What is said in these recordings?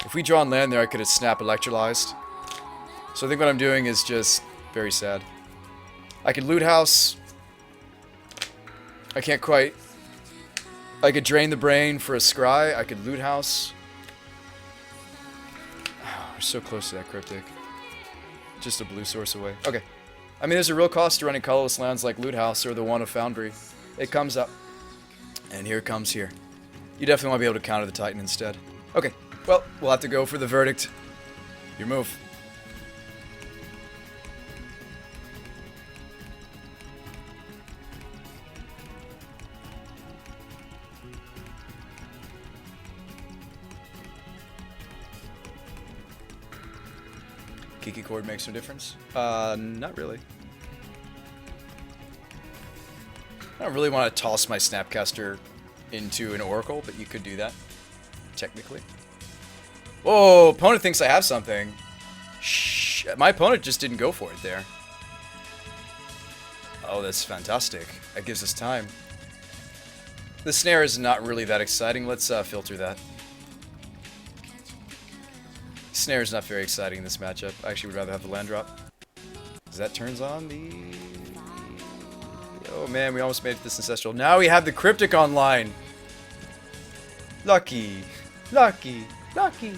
If we draw on land there, I could have snap electrolyzed. So I think what I'm doing is just very sad. I could loot house. I can't quite. I could drain the brain for a scry. I could loot house. We're so close to that cryptic. Just a blue source away. Okay. I mean, there's a real cost to running colorless lands like loot house or the one of Foundry. It comes up. And here it comes here. You definitely want to be able to counter the Titan instead. Okay. Well, we'll have to go for the verdict. Your move. Kiki chord makes no difference? Not really. I don't really want to toss my Snapcaster into an Oracle, but you could do that. Technically. Whoa, opponent thinks I have something. Shh, my opponent just didn't go for it there. Oh, that's fantastic. That gives us time. The snare is not really that exciting. Let's filter that. Snare is not very exciting in this matchup. I actually would rather have the land drop. Because that turns on the... Oh man, we almost made it this ancestral. Now we have the cryptic online. Lucky. Lucky. Lucky.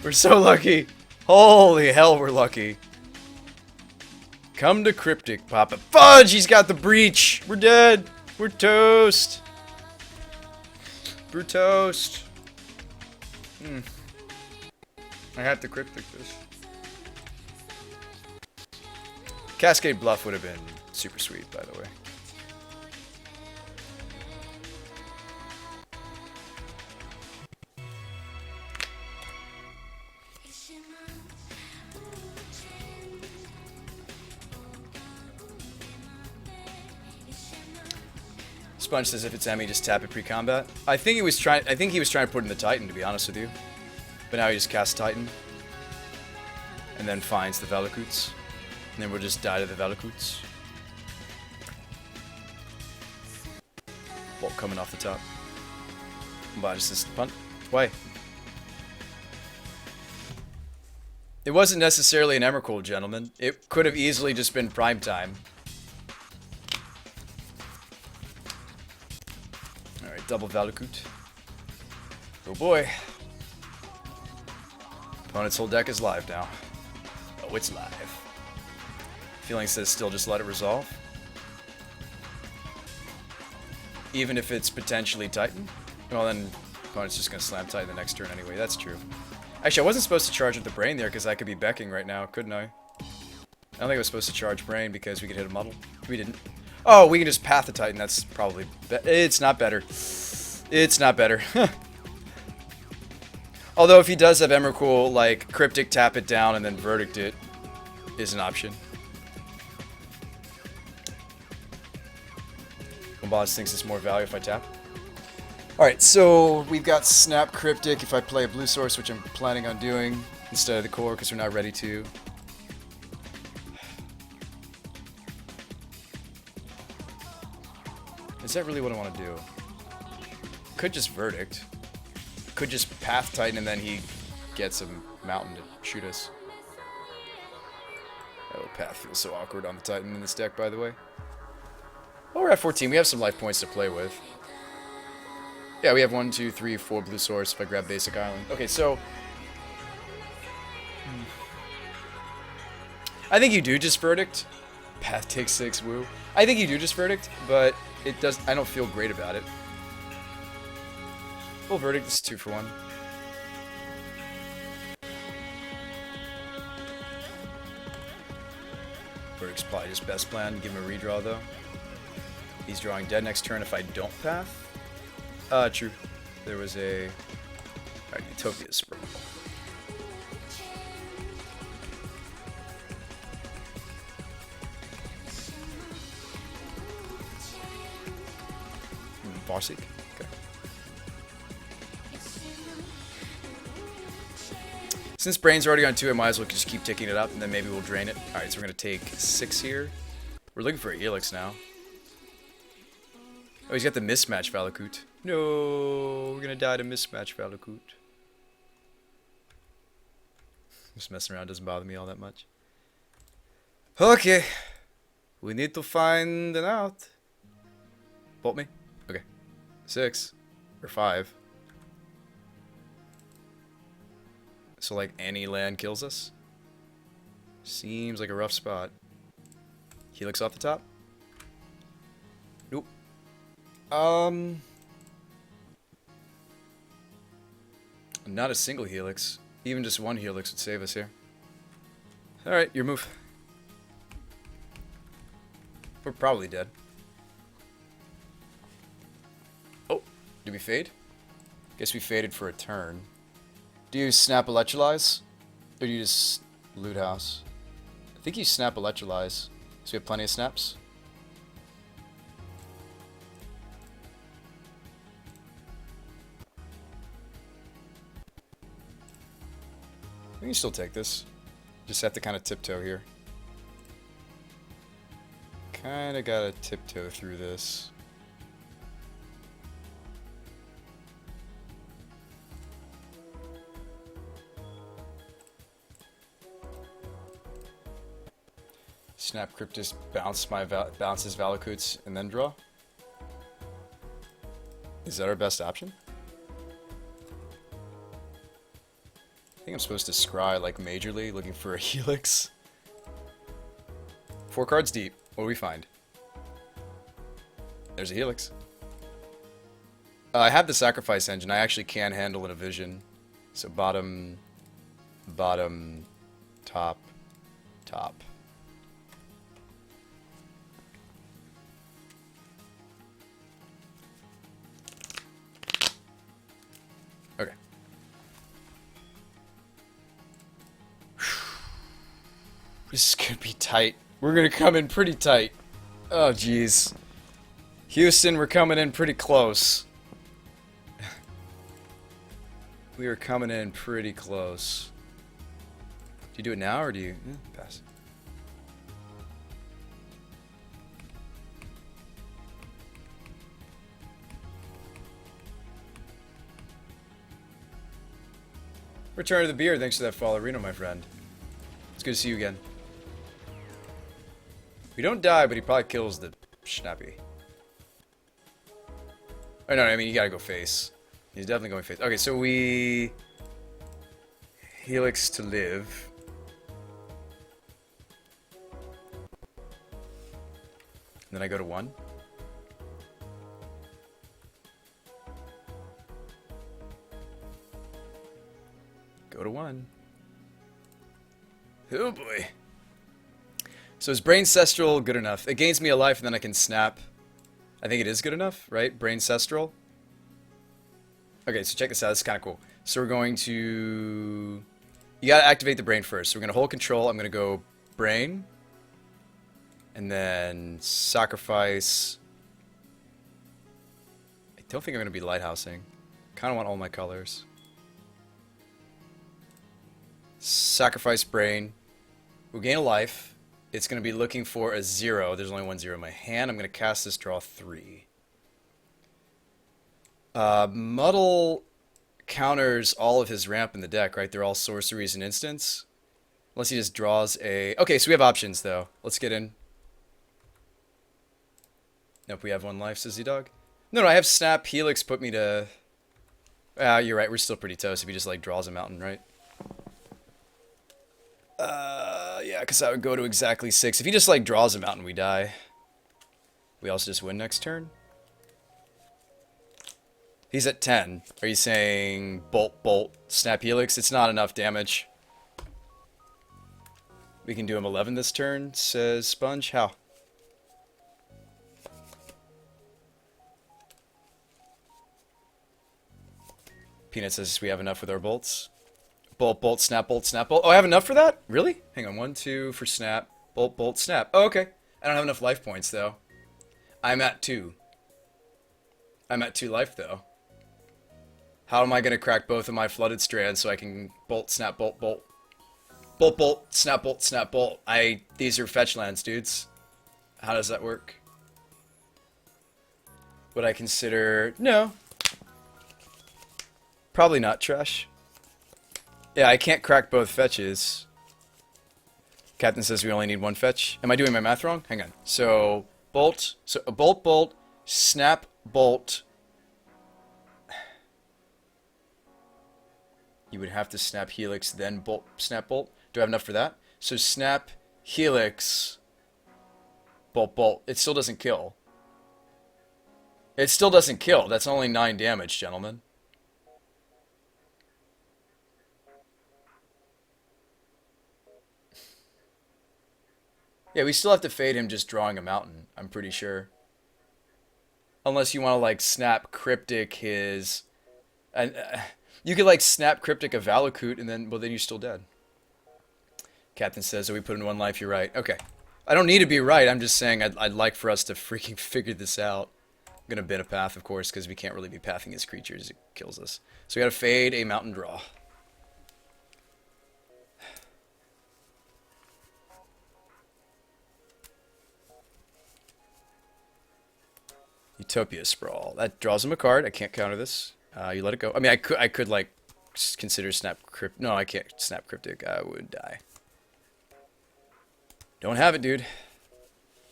We're so lucky. Holy hell, we're lucky. Come to cryptic, Papa. Fudge! He's got the breach. We're dead. We're toast. We're toast. I have to cryptic this. Cascade Bluff would have been super sweet, by the way. Sponge says if it's Emmy, just tap it pre-combat. I think he was trying to put in the Titan, to be honest with you. But now he just casts Titan. And then finds the Velikoots. And then we'll just die to the Velikoots. Bolt coming off the top. But just this punt. Why? It wasn't necessarily an Emrakul, gentlemen. It could have easily just been prime time. Alright, double Velikoot. Oh boy. Opponent's whole deck is live now. Oh, it's live. Feeling says still just let it resolve. Even if it's potentially Titan. Well then, opponent's just gonna slam Titan the next turn anyway, that's true. Actually, I wasn't supposed to charge with the brain there because I could be becking right now, couldn't I? I don't think I was supposed to charge brain because we could hit a muddle. We didn't. Oh, we can just path the Titan, that's probably... It's not better. It's not better. Although if he does have Emrakul, like, Cryptic tap it down and then Verdict it is an option. Bombaz thinks it's more value if I tap. Alright, so we've got Snap Cryptic if I play a blue source, which I'm planning on doing instead of the core because we're not ready to. Is that really what I want to do? Could just Verdict. Could just Path Titan and then he gets a mountain to shoot us. Oh, Path feels so awkward on the Titan in this deck, by the way. Well, we're at 14. We have some life points to play with. Yeah, we have 1, 2, 3, 4 blue source if I grab basic island. Okay, so... I think you do just Verdict. Path takes 6, woo. I think you do just Verdict, but it does. I don't feel great about it. Full Verdict, this is 2 for 1. Verdict's probably just best plan. Give him a redraw, though. He's drawing dead next turn if I don't path. True. There was a... Alright, Utopia Spur. Farseek? Okay. Since Brain's already on 2, I might as well just keep ticking it up, and then maybe we'll drain it. Alright, so we're going to take 6 here. We're looking for a Helix now. Oh, he's got the Mismatch Valakut. No, we're going to die to Mismatch Valakut. Just messing around doesn't bother me all that much. Okay. We need to find an out. Bolt me? Okay. 6. Or 5. So, like, any land kills us? Seems like a rough spot. Helix off the top? Nope. Not a single helix. Even just one helix would save us here. Alright, your move. We're probably dead. Oh, did we fade? Guess we faded for a turn. Do you snap electrolyze? Or do you just loot house? I think you snap electrolyze. So we have plenty of snaps. We can still take this. Just have to kind of tiptoe here. Kind of gotta tiptoe through this. Snap Cryptus, bounces Valakut's, and then draw? Is that our best option? I think I'm supposed to scry like majorly, looking for a helix. 4 cards deep. What do we find? There's a helix. I have the sacrifice engine. I actually can handle in a vision. So bottom, bottom, top, top. Okay. This is gonna be tight. We're gonna come in pretty tight. Oh, jeez. Houston, we're coming in pretty close. We are coming in pretty close. Do you do it now, or do you... pass. Return to the beer. Thanks for that follow, Reno, my friend. It's good to see you again. We don't die, but he probably kills the Schnappy. Oh, no, I mean, you gotta go face. He's definitely going face. Okay, so we... Helix to live. And then I go to 1. Go to 1. Oh boy. So is Braincestral good enough? It gains me a life and then I can snap. I think it is good enough, right? Braincestral. Okay, so check this out. This is kind of cool. So we're going to... You gotta activate the brain first. So we're gonna hold control. I'm gonna go brain. And then sacrifice. I don't think I'm gonna be lighthousing. Kinda want all my colors. Sacrifice brain. We'll gain a life. It's going to be looking for a 0. There's only 1 0 in my hand. I'm going to cast this, draw 3. Muddle counters all of his ramp in the deck, right? They're all sorceries and instants. Unless he just draws a... Okay, so we have options, though. Let's get in. Nope, we have 1 life, says Z-Dog. No, I have Snap. Helix put me to... you're right. We're still pretty toast if he just, like, draws a mountain, right? Yeah, because I would go to exactly 6. If he just, like, draws a mountain, we die. We also just win next turn. He's at 10. Are you saying bolt, bolt, snap helix? It's not enough damage. We can do him 11 this turn, says Sponge. How? Peanut says we have enough with our bolts. Bolt, bolt, snap, bolt, snap, bolt. Oh, I have enough for that? Really? Hang on. 1, 2 for snap. Bolt, bolt, snap. Oh, okay. I don't have enough life points, though. I'm at 2. I'm at 2 life, though. How am I going to crack both of my flooded strands so I can bolt, snap, bolt, bolt? Bolt, bolt, snap, bolt, snap, bolt. These are fetch lands, dudes. How does that work? Would I consider... No. Probably not trash. Yeah, I can't crack both fetches. Captain says we only need one fetch. Am I doing my math wrong? Hang on. So, bolt. So, a bolt, bolt, snap, bolt. You would have to snap helix, then bolt, snap, bolt. Do I have enough for that? So, snap, helix, bolt, bolt. It still doesn't kill. It still doesn't kill. That's only 9 damage, gentlemen. Yeah, we still have to fade him just drawing a mountain, I'm pretty sure. Unless you want to, like, snap cryptic his... And you could, like, snap cryptic a Valakut, and then, well, then you're still dead. Captain says, oh, we put in 1 life, you're right. Okay. I don't need to be right, I'm just saying I'd like for us to freaking figure this out. I'm gonna bin a path, of course, because we can't really be pathing his creatures. It kills us. So we gotta fade a mountain draw. Utopia Sprawl. That draws him a card. I can't counter this. You let it go. I mean, I could like consider snap crypt. No, I can't snap cryptic. I would die. Don't have it, dude.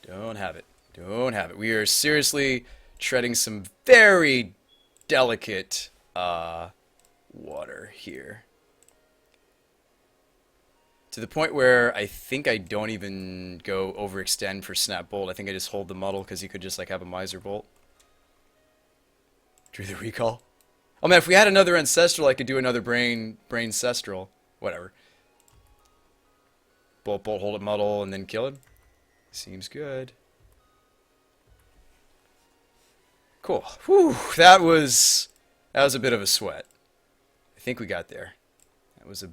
Don't have it. Don't have it. We are seriously treading some very delicate water here. To the point where I think I don't even go overextend for snap bolt. I think I just hold the muddle because he could just like have a miser bolt. Drew the recall. Oh man, if we had another ancestral, I could do another brain ancestral. Whatever. Bolt, bolt, hold it, muddle, and then kill him. Seems good. Cool. Whew, that was a bit of a sweat. I think we got there. That was a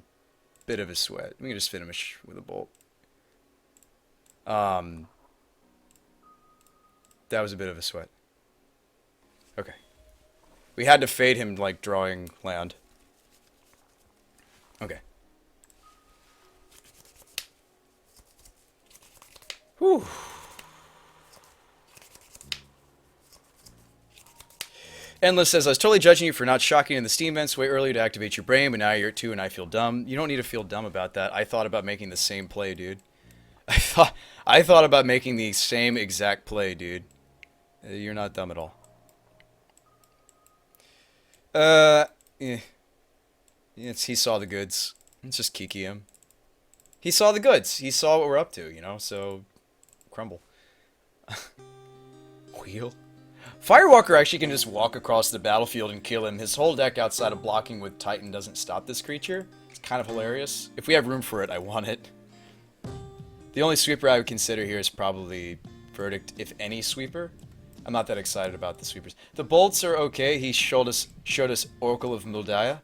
bit of a sweat. We can just finish with a bolt. That was a bit of a sweat. Okay. We had to fade him like drawing land. Okay. Whew. Endless says, I was totally judging you for not shocking in the Steam vents way earlier to activate your brain, but now you're at 2 and I feel dumb. You don't need to feel dumb about that. I thought about making the same play, dude. I thought about making the same exact play, dude. You're not dumb at all. Yeah. He saw the goods. Let's just kiki him. He saw the goods. He saw what we're up to, you know, so crumble. Wheel? Firewalker actually can just walk across the battlefield and kill him. His whole deck outside of blocking with Titan doesn't stop this creature. It's kind of hilarious. If we have room for it, I want it. The only sweeper I would consider here is probably Verdict, if any sweeper. I'm not that excited about the sweepers. The bolts are okay. He showed us Oracle of Muldaya.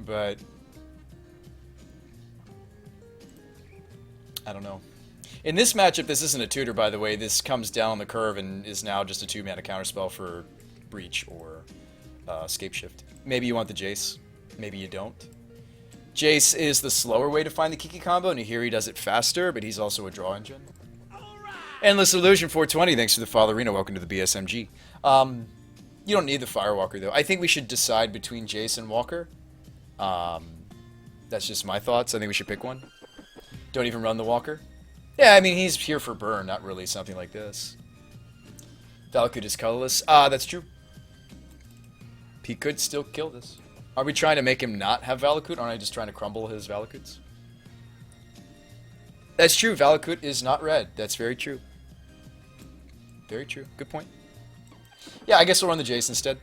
But I don't know. In this matchup, this isn't a tutor, by the way. This comes down the curve and is now just a 2-mana counterspell for Breach or Scape Shift. Maybe you want the Jace. Maybe you don't. Jace is the slower way to find the Kiki combo, and here he does it faster, but he's also a draw engine. Endless Illusion 420, thanks for the follow, Reno. Welcome to the BSMG. You don't need the Firewalker, though. I think we should decide between Jace and Walker. That's just my thoughts. I think we should pick one. Don't even run the Walker. Yeah, I mean, he's here for burn, not really something like this. Valakut is colorless. That's true. He could still kill this. Are we trying to make him not have Valakut? Aren't I just trying to crumble his Valakuts? That's true. Valakut is not red. That's very true. Very true. Good point. Yeah, I guess we'll run the Jace instead.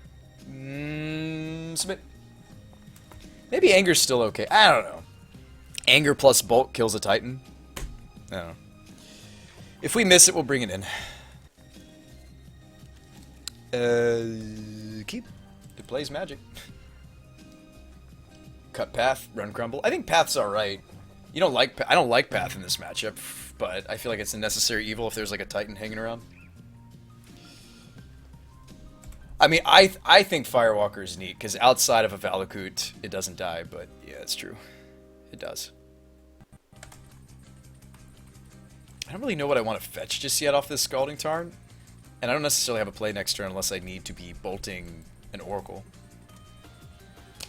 Submit. Maybe Anger's still okay. I don't know. Anger plus Bolt kills a Titan. I don't know. If we miss it, we'll bring it in. Keep. It plays Magic. Cut Path, run Crumble. I think Path's alright. You don't like I don't like Path in this matchup, but I feel like it's a necessary evil if there's like a Titan hanging around. I mean, I think Firewalker is neat, because outside of a Valakut, it doesn't die, but yeah, it's true. It does. I don't really know what I want to fetch just yet off this Scalding Tarn, and I don't necessarily have a play next turn unless I need to be bolting an Oracle.